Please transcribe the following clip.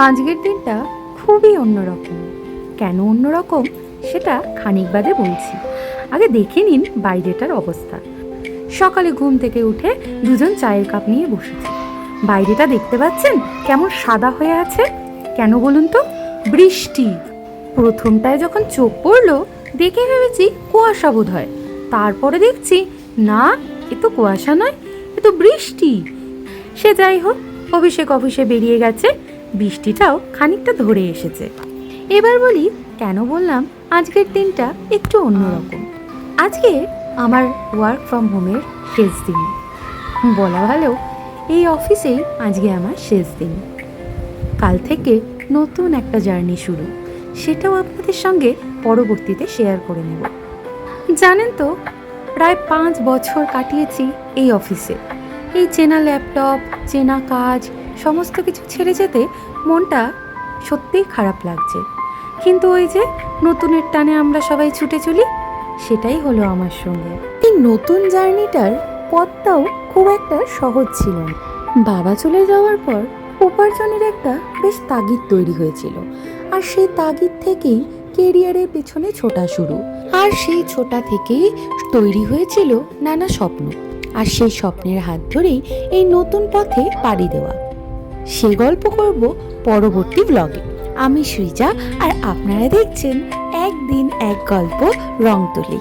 আজকের দিনটা খুবই অন্যরকম। কেন অন্যরকম সেটা খানিক বাদে বলছি। আগে দেখে নিন বাইরেটার অবস্থা। সকালে ঘুম থেকে উঠে দুজন চায়ের কাপ নিয়ে বসেছি। বাইরেটা দেখতে পাচ্ছেন কেমন সাদা হয়ে আছে? কেন বলুন তো? বৃষ্টি। প্রথমটায় যখন চোখ পড়লো দেখে ভেবেছি কুয়াশা বোধ হয়, তারপরে দেখছি না, এ তো কুয়াশা নয়, এ তো বৃষ্টি। সে যাই হোক, অফিসে বেরিয়ে গেছে, বৃষ্টিটাও খানিকটা ধরে এসেছে। এবার বলি কেন বললাম আজকের দিনটা একটু অন্যরকম। আজকে আমার ওয়ার্ক ফ্রম হোমের শেষ দিন, বলা ভালো এই অফিসেই আজকে আমার শেষ দিন। কাল থেকে নতুন একটা জার্নি শুরু, সেটাও আপনাদের সঙ্গে পরবর্তীতে শেয়ার করে নেব। জানেন তো, প্রায় 5 বছর কাটিয়েছি এই অফিসে। এই চেনা ল্যাপটপ, চেনা কাজ, সমস্ত কিছু ছেড়ে যেতে মনটা সত্যিই খারাপ লাগছে। কিন্তু ওই যে নতুনের টানে আমরা সবাই ছুটে চলি, সেটাই হলো আমার সঙ্গে। এই নতুন জার্নিটার পথটাও খুব একটা সহজ ছিল না। বাবা চলে যাওয়ার পর উপার্জনের একটা বেশ তাগিদ তৈরি হয়েছিল, আর সেই তাগিদ থেকেই কেরিয়ারের পেছনে ছোটা শুরু। আর সেই ছোটা থেকেই তৈরি হয়েছিল নানা স্বপ্ন, আর সেই স্বপ্নের হাত ধরেই এই নতুন পথে পাড়ি দেওয়া। সে গল্প করব পরবর্তী ব্লগে। আমি সৃজা, আর আপনারা দেখছেন একদিন এক গল্প রং তুলি।